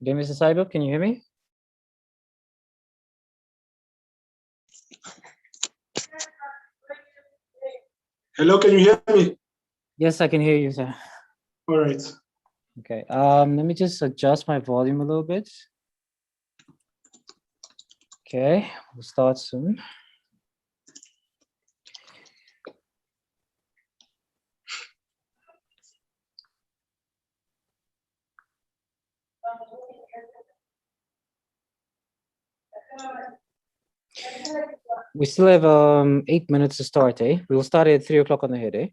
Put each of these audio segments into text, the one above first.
Okay, Mr. Subeb, can you hear me? Hello, can you hear me? Yes, I can hear you, sir. All right. Okay, let me just adjust my volume a little bit. Okay, we'll start soon. We still have 8 minutes to start, eh? We will start at 3 o'clock on the head, eh?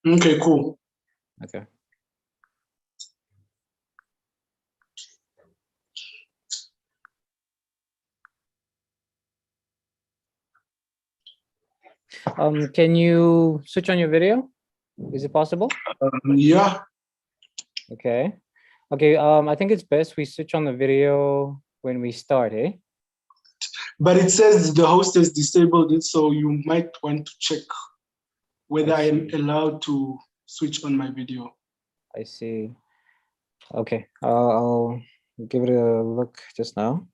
Okay, cool. Okay. Can you switch on your video? Is it possible? Yeah. Okay. Okay, I think it's best we switch on the video when we start, eh? But it says the host has disabled it, so you might want to check whether I am allowed to switch on my video. I see. Okay, I'll give it a look just now.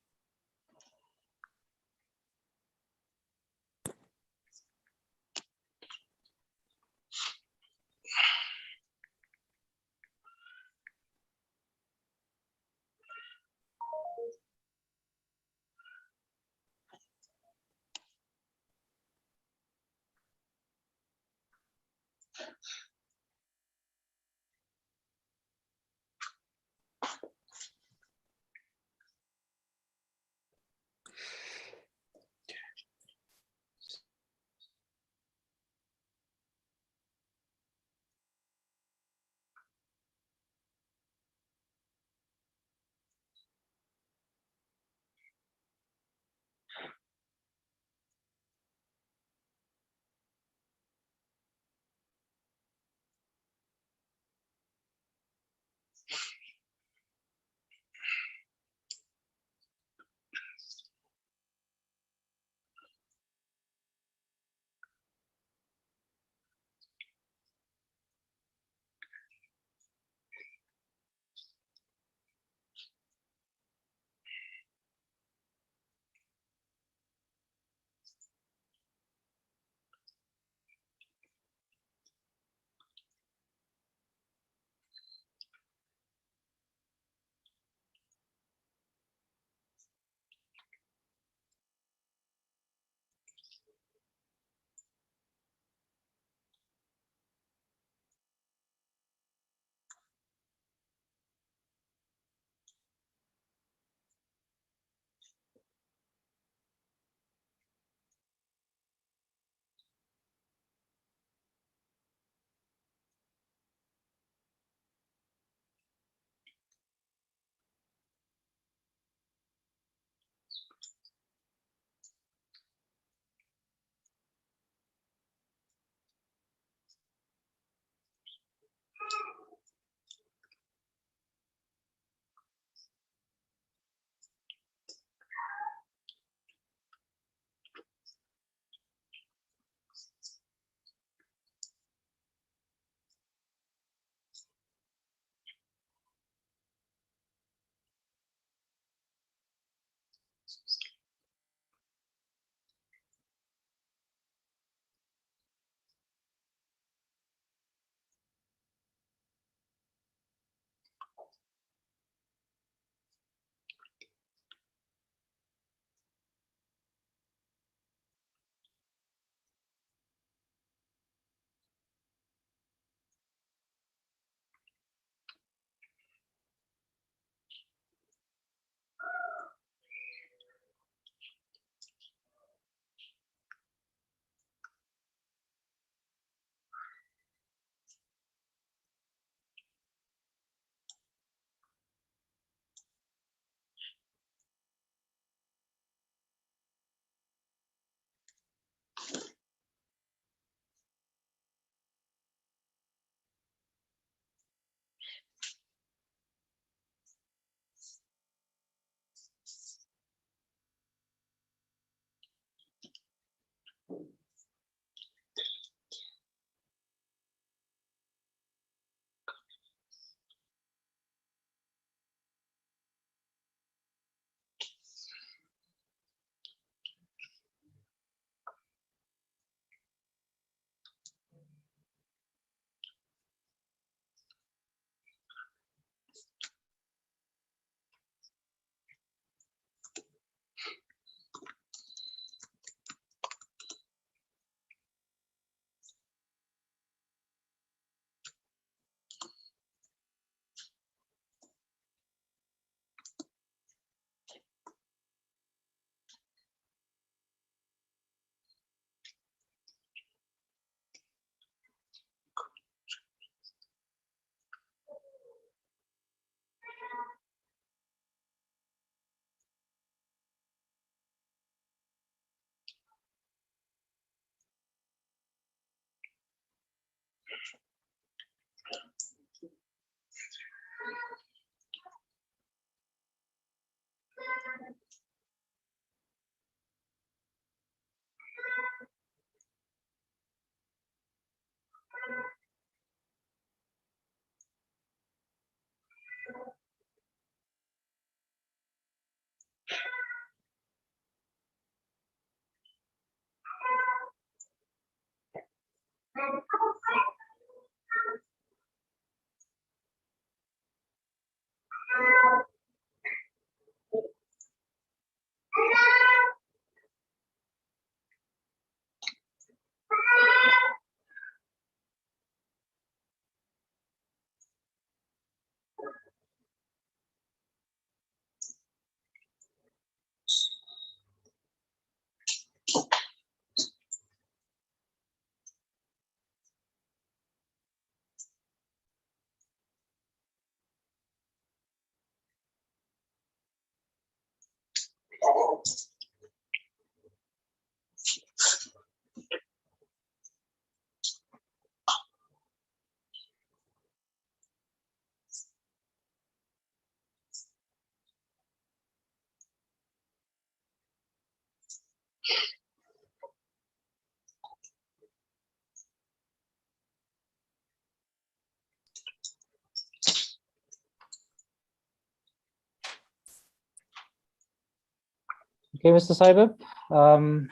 Okay, Mr. Subeb,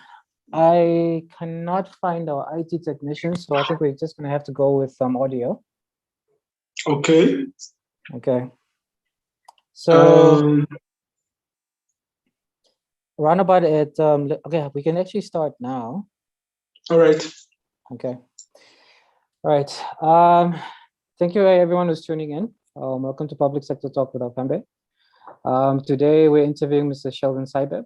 I cannot find our IT technician, so I think we're just gonna have to go with some audio. Okay. Okay. So Um, round about it, okay, we can actually start now. all right. Okay. All right. Thank you everyone who's tuning in. Welcome to Public Sector Talk with Haukambe. Today we're interviewing Mr. Sheldon Subeb.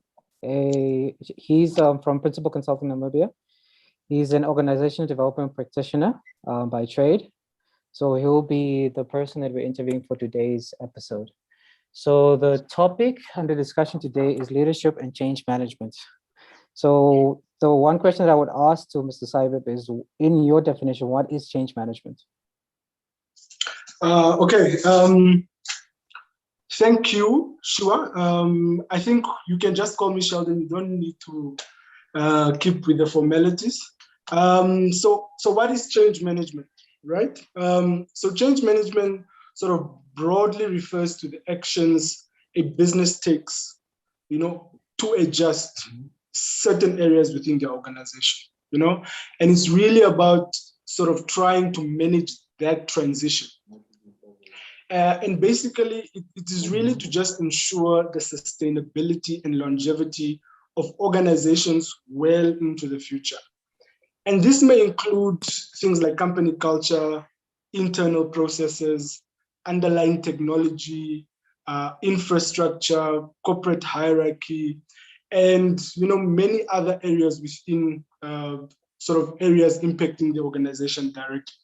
He's from Principal Consulting Namibia. He's an organizational development practitioner by trade. So he'll be the person that we're interviewing for today's episode. So the topic under discussion today is leadership and change management. So the one question that I would ask to Mr. Subeb is, in your definition, what is change management? Okay. Thank you, Shua. I think you can just call me Sheldon. You don't need to keep with the formalities. So what is change management, right? So change management sort of broadly refers to the actions a business takes, to adjust certain areas within the organization, and it's really about sort of trying to manage that transition. And basically, it is really to just ensure the sustainability and longevity of organizations well into the future. And this may include things like company culture, internal processes, underlying technology, infrastructure, corporate hierarchy, and many other areas within sort of areas impacting the organization directly.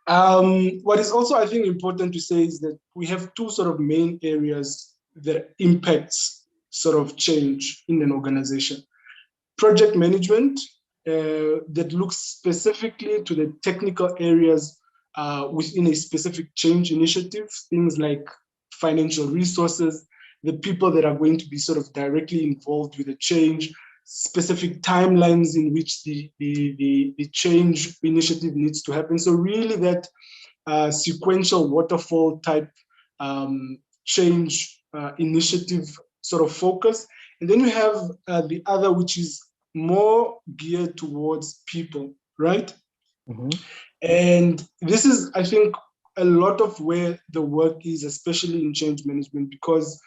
What is also, I think, important to say is that we have two sort of main areas that impacts sort of change in an organization. Project management, that looks specifically to the technical areas within a specific change initiative, things like financial resources, the people that are going to be sort of directly involved with the change, specific timelines in which the change initiative needs to happen. So really that sequential waterfall type change initiative sort of focus. And then you have the other, which is more geared towards people, right? Mm-hmm. And this is, I think, a lot of where the work is, especially in change management, because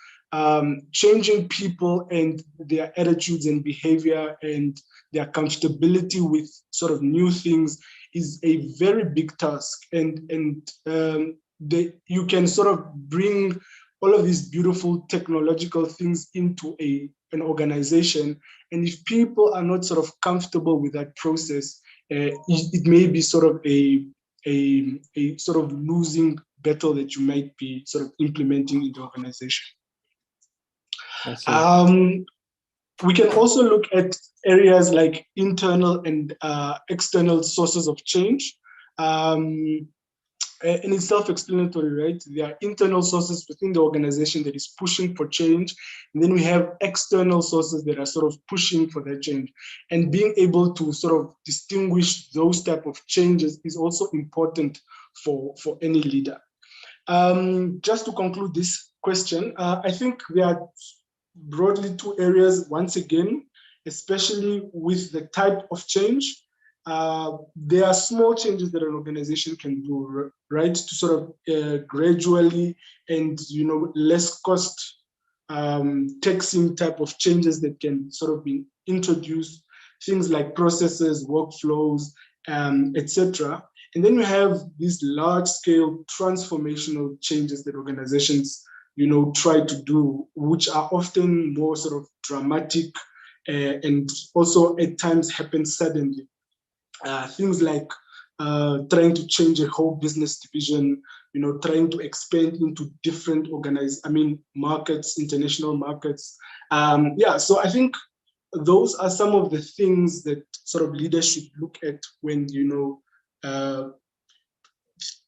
changing people and their attitudes and behavior and their comfortability with sort of new things is a very big task. And you can sort of bring all of these beautiful technological things into an organization. And if people are not sort of comfortable with that process, it may be sort of a sort of losing battle that you might be sort of implementing in the organization. We can also look at areas like internal and external sources of change. And it's self-explanatory, right? There are internal sources within the organization that is pushing for change. And then we have external sources that are sort of pushing for that change. And being able to sort of distinguish those type of changes is also important for any leader. Just to conclude this question, I think there are broadly two areas, once again, especially with the type of change. there are small changes that an organization can do, right, to sort of gradually and less cost taxing type of changes that can sort of be introduced, things like processes, workflows, etc. And then you have these large-scale transformational changes that organizations, try to do, which are often more sort of dramatic and also at times happen suddenly. Things like trying to change a whole business division, trying to expand into different markets, international markets. So I think those are some of the things that sort of leaders should look at when,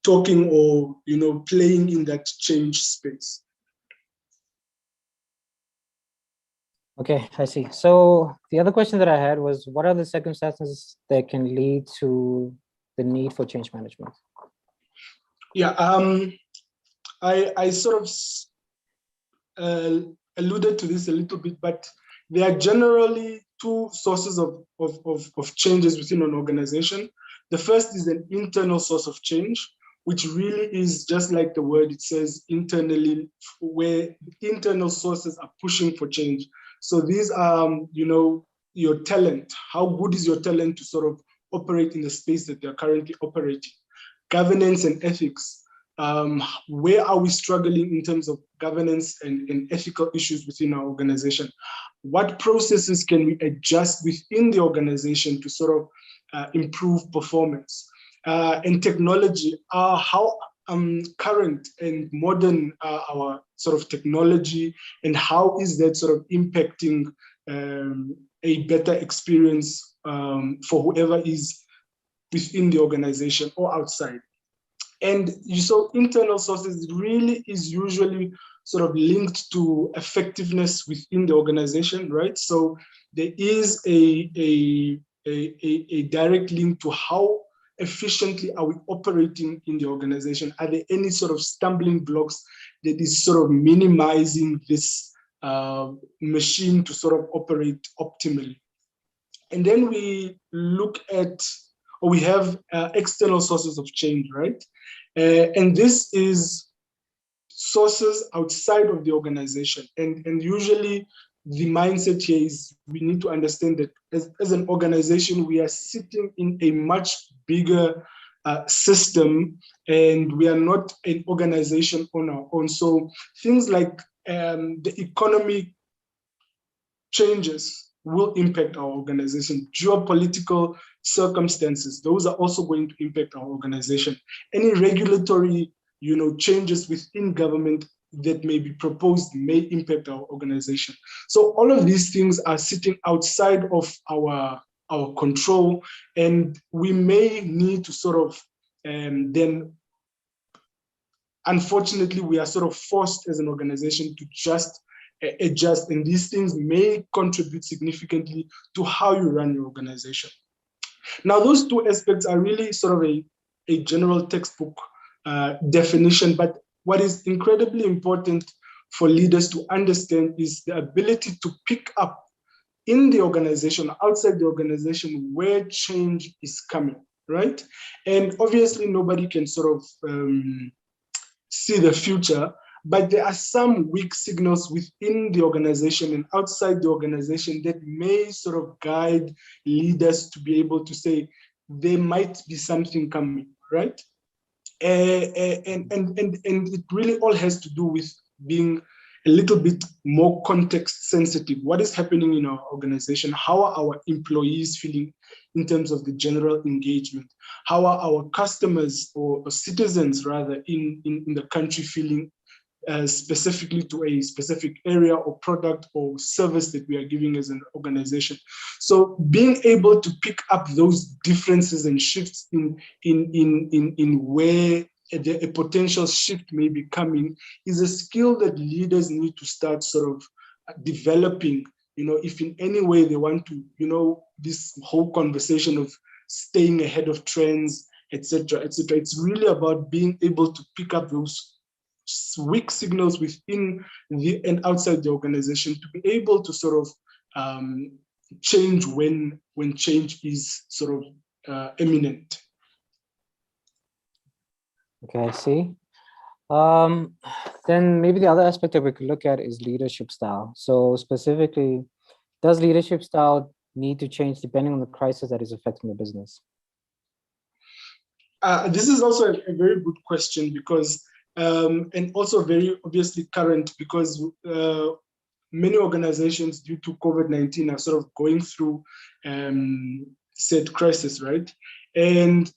talking or, playing in that change space. Okay, I see. So the other question that I had was, what are the circumstances that can lead to the need for change management? Yeah, I sort of alluded to this a little bit, but there are generally two sources of changes within an organization. The first is an internal source of change, which really is just like the word it says, internally, where internal sources are pushing for change. So these are, your talent. How good is your talent to sort of operate in the space that they're currently operating? Governance and ethics. Where are we struggling in terms of governance and ethical issues within our organization? What processes can we adjust within the organization to sort of improve performance? And technology, how current and modern our sort of technology, and how is that sort of impacting a better experience for whoever is within the organization or outside. And you saw internal sources really is usually sort of linked to effectiveness within the organization, right? So there is a direct link to how efficiently are we operating in the organization? Are there any sort of stumbling blocks that is sort of minimizing this machine to sort of operate optimally? And then we look at, or we have external sources of change, right? And this is sources outside of the organization. And usually the mindset here is we need to understand that as an organization, we are sitting in a much bigger system, and we are not an organization on our own. So things like the economy changes will impact our organization. Geopolitical circumstances, those are also going to impact our organization. Any regulatory, changes within government that may be proposed may impact our organization. So all of these things are sitting outside of our control, and we may need to sort of then, unfortunately, we are sort of forced as an organization to just adjust, and these things may contribute significantly to how you run your organization. Now, those two aspects are really sort of a general textbook definition, but what is incredibly important for leaders to understand is the ability to pick up in the organization, outside the organization, where change is coming, right? And obviously, nobody can sort of see the future, but there are some weak signals within the organization and outside the organization that may sort of guide leaders to be able to say there might be something coming, right? And it really all has to do with being a little bit more context sensitive. What is happening in our organization? How are our employees feeling in terms of the general engagement? How are our customers or citizens rather in the country feeling specifically to a specific area or product or service that we are giving as an organization? So being able to pick up those differences and shifts in where a potential shift may be coming is a skill that leaders need to start sort of developing, if in any way they want to, this whole conversation of staying ahead of trends, etc., etc. It's really about being able to pick up those weak signals within and outside the organization to be able to sort of change when change is sort of eminent. Okay, I see. Then maybe the other aspect that we could look at is leadership style. So specifically, does leadership style need to change depending on the crisis that is affecting the business? This is also a very good question because, and also very obviously current because many organizations due to COVID-19 are sort of going through said crisis, right? And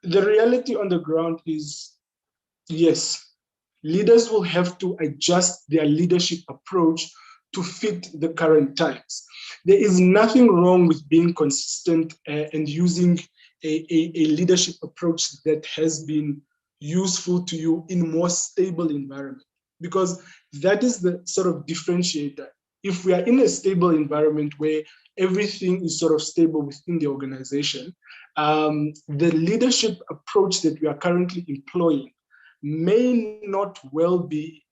the reality on the ground is, yes, leaders will have to adjust their leadership approach to fit the current times. There is nothing wrong with being consistent and using a leadership approach that has been useful to you in more stable environment, because that is the sort of differentiator. If we are in a stable environment where everything is sort of stable within the organization, the leadership approach that we are currently employing may not well be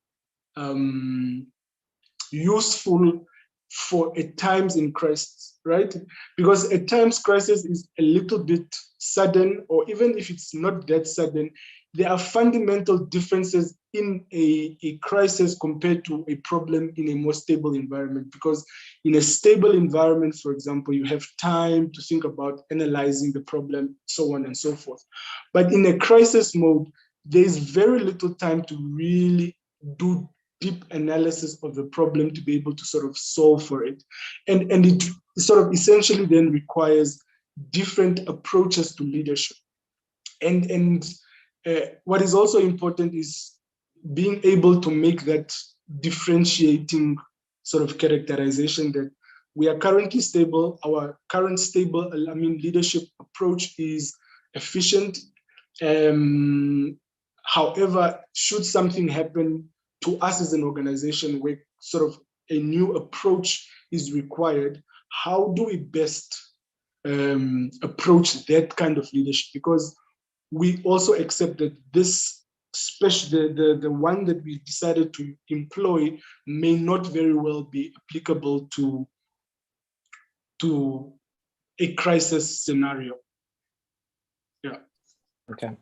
useful for at times in crisis, right? Because at times crisis is a little bit sudden, or even if it's not that sudden, there are fundamental differences in a crisis compared to a problem in a more stable environment. Because in a stable environment, for example, you have time to think about analyzing the problem, so on and so forth. But in a crisis mode, there's very little time to really do deep analysis of the problem to be able to sort of solve for it. And it sort of essentially then requires different approaches to leadership. And what is also important is being able to make that differentiating sort of characterization that we are currently stable, our current stable, leadership approach is efficient. However, should something happen to us as an organization where sort of a new approach is required, how do we best approach that kind of leadership? Because we also accept that this special, the one that we decided to employ may not very well be applicable to a crisis scenario. Yeah. Okay.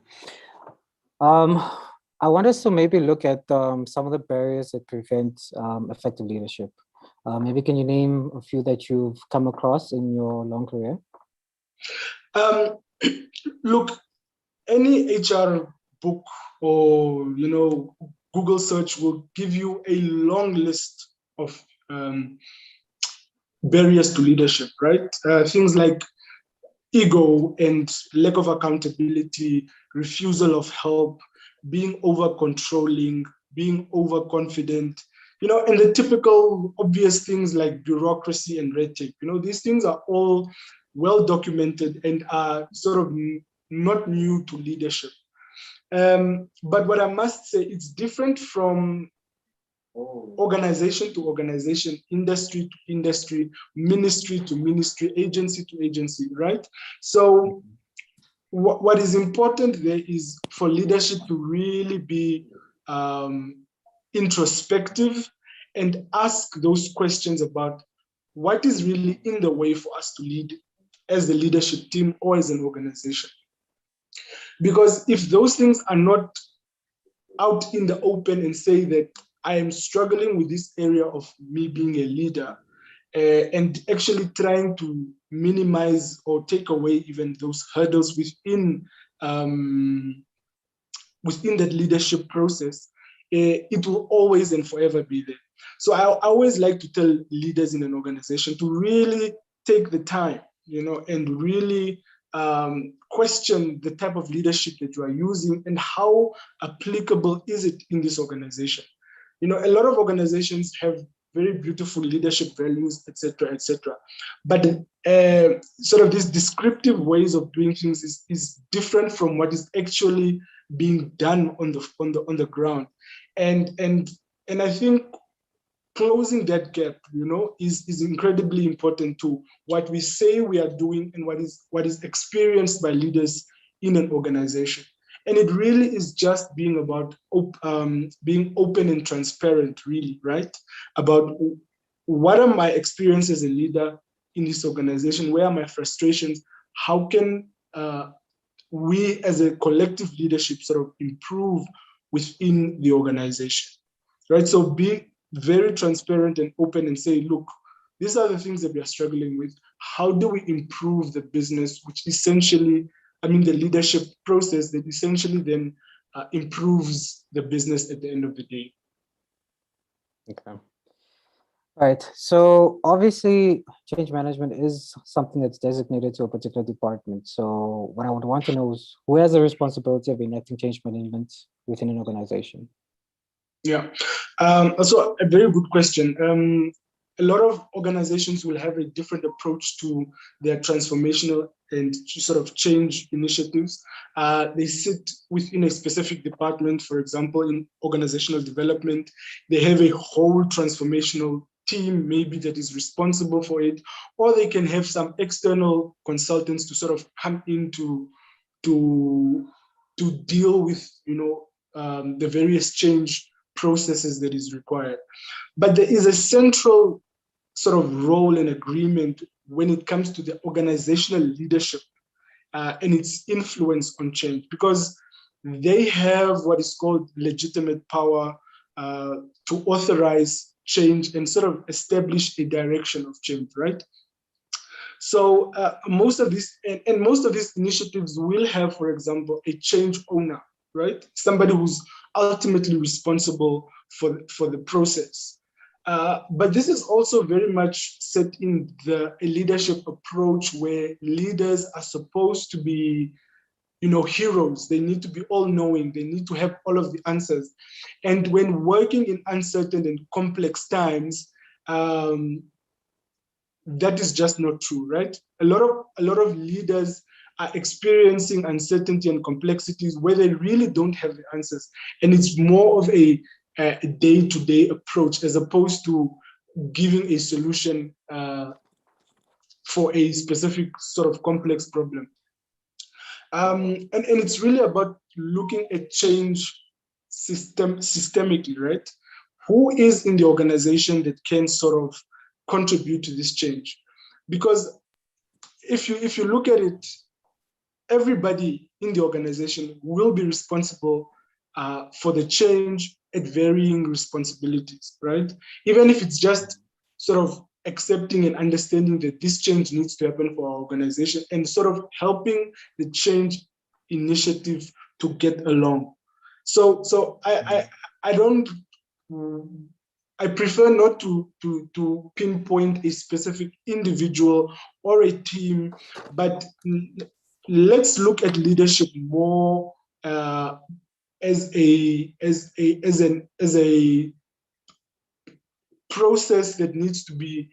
I want us to maybe look at some of the barriers that prevent effective leadership. Maybe can you name a few that you've come across in your long career? Look, any HR book or Google search will give you a long list of barriers to leadership, right? Things like ego and lack of accountability, refusal of help, being over controlling, being overconfident, and the typical obvious things like bureaucracy and red tape. These things are all well documented and are sort of not new to leadership. But what I must say, it's different from organization to organization, industry to industry, ministry to ministry, agency to agency, right? So what is important there is for leadership to really be introspective and ask those questions about what is really in the way for us to lead as a leadership team or as an organization. Because if those things are not out in the open and say that I am struggling with this area of me being a leader, and actually trying to minimize or take away even those hurdles within that leadership process, it will always and forever be there. So I always like to tell leaders in an organization to really take the time, and really question the type of leadership that you are using and how applicable is it in this organization. A lot of organizations have very beautiful leadership values, etc., etc. But sort of these descriptive ways of doing things is different from what is actually being done on the ground, and I think closing that gap, is incredibly important to what we say we are doing and what is experienced by leaders in an organization. And it really is just being about being open and transparent, really, right? About what are my experiences as a leader in this organization? Where are my frustrations? how can we as a collective leadership sort of improve within the organization, right? So be very transparent and open and say, look, these are the things that we are struggling with. How do we improve the business, which essentially, I mean, the leadership process that essentially then improves the business at the end of the day. Okay. Right. So obviously, change management is something that's designated to a particular department. So what I would want to know is who has the responsibility of enacting change management within an organization? Yeah. Also, a very good question. A lot of organizations will have a different approach to their transformational and sort of change initiatives. They sit within a specific department, for example, in organizational development. They have a whole transformational team maybe that is responsible for it, or they can have some external consultants to sort of come in to deal with, the various change processes that is required. But there is a central sort of role and agreement when it comes to the organizational leadership and its influence on change, because they have what is called legitimate power to authorize change and sort of establish a direction of change, right? So most of these and most of these initiatives will have, for example, a change owner, right? Somebody who's ultimately responsible for the process. But this is also very much set in a leadership approach where leaders are supposed to be, heroes. They need to be all-knowing. They need to have all of the answers. And when working in uncertain and complex times, that is just not true, right? A lot of leaders are experiencing uncertainty and complexities where they really don't have the answers, and it's more of a day-to-day approach as opposed to giving a solution for a specific sort of complex problem. And it's really about looking at change systemically, right? Who is in the organization that can sort of contribute to this change? Because if you look at it, everybody in the organization will be responsible for the change at varying responsibilities, right? Even if it's just sort of accepting and understanding that this change needs to happen for our organization and sort of helping the change initiative to get along. So I don't, I prefer not to pinpoint a specific individual or a team, but let's look at leadership more as a process that needs to be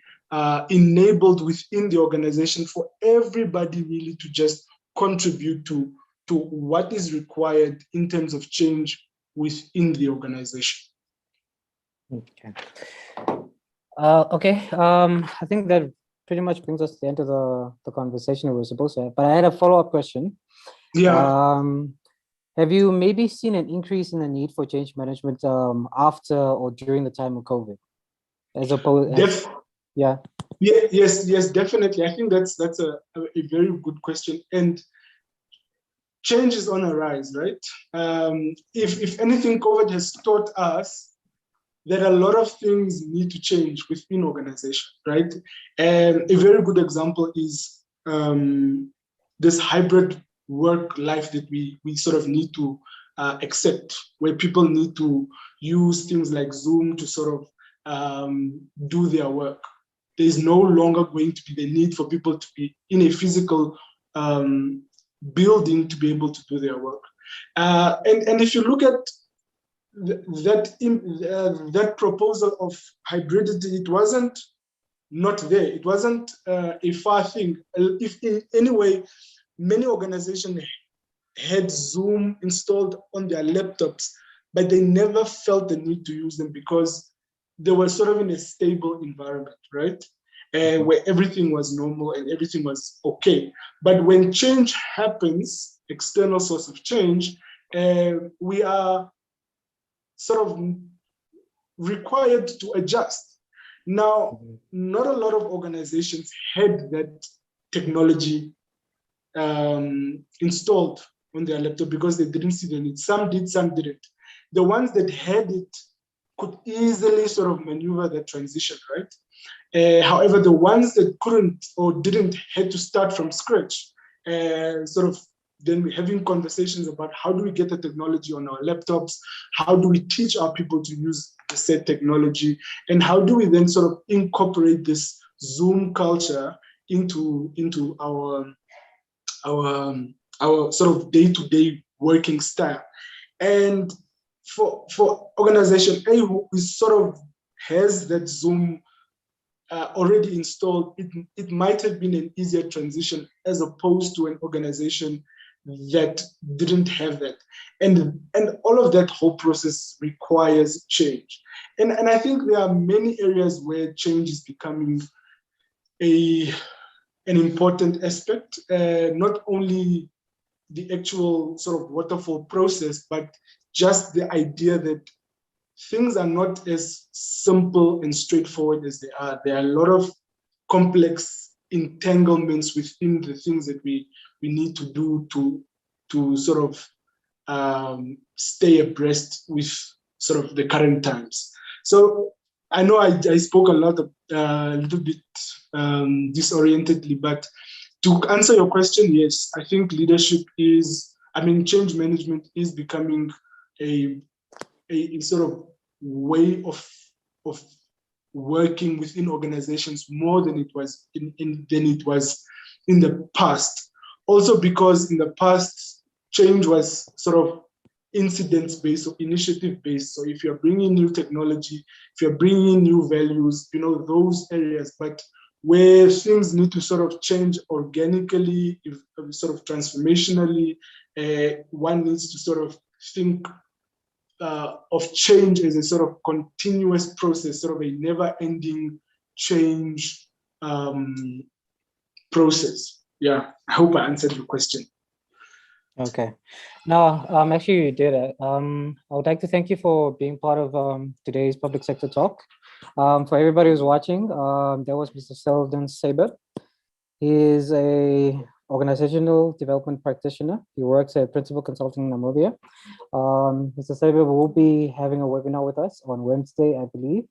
enabled within the organization for everybody really to just contribute to what is required in terms of change within the organization. Okay. Okay. I think that pretty much brings us to the end of the conversation we were supposed to have. But I had a follow-up question. Yeah. Have you maybe seen an increase in the need for change management after or during the time of COVID, as opposed? Yeah. Yes, definitely. I think that's a very good question. And change is on a rise, right? If anything, COVID has taught us that a lot of things need to change within organization, right? And a very good example is this hybrid work life that we sort of need to accept, where people need to use things like Zoom to sort of do their work. There is no longer going to be the need for people to be in a physical building to be able to do their work. And if you look at that proposal of hybridity, it wasn't not there. It wasn't a far thing. If in any way, many organizations had Zoom installed on their laptops, but they never felt the need to use them because they were sort of in a stable environment, right? Where everything was normal and everything was okay. But when change happens, external source of change, we are sort of required to adjust. Now, not a lot of organizations had that technology installed on their laptop because they didn't see the need. Some did, some didn't. The ones that had it could easily sort of maneuver that transition, right? However, the ones that couldn't or didn't had to start from scratch, sort of then we're having conversations about how do we get the technology on our laptops, how do we teach our people to use the said technology, and how do we then sort of incorporate this Zoom culture into our sort of day-to-day working style. And for organization A, who is sort of has that Zoom already installed, it might have been an easier transition as opposed to an organization that didn't have that. And all of that whole process requires change. And I think there are many areas where change is becoming an important aspect, not only the actual sort of waterfall process, but just the idea that things are not as simple and straightforward as they are. There are a lot of complex entanglements within the things that we need to do to sort of stay abreast with sort of the current times. So I know I spoke a little bit disorientedly, but to answer your question, yes, I think change management is becoming a sort of way of working within organizations more than it was in the past. Also because in the past, change was sort of incidence-based or initiative-based. So if you're bringing new technology, if you're bringing new values, those areas, but where things need to sort of change organically, sort of transformationally, one needs to sort of think of change as a sort of continuous process, sort of a never-ending change process. Yeah, I hope I answered your question. Okay. No, actually you did it. I would like to thank you for being part of today's public sector talk. For everybody who's watching, that was Mr. Sheldon Subeb. He is a organizational development practitioner. He works at Principal Consulting in Namibia. Mr. Subeb will be having a webinar with us on Wednesday, I believe.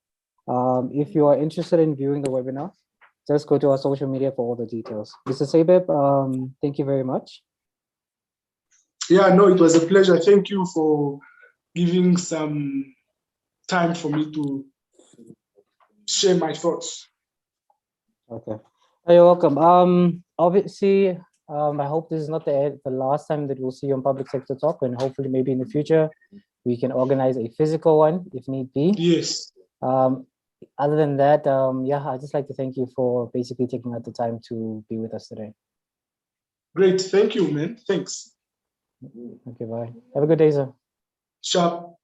If you are interested in viewing the webinar, just go to our social media for all the details. Mr. Subeb, thank you very much. Yeah, no, it was a pleasure. Thank you for giving some time for me to share my thoughts. Okay, you're welcome. Obviously, I hope this is not the last time that we'll see you on Public Sector Talk, and hopefully maybe in the future we can organize a physical one if need be. Yes. Other than that, yeah, I'd just like to thank you for basically taking out the time to be with us today. Great, thank you, man. Thanks. Okay, bye. Have a good day, sir. Sharp.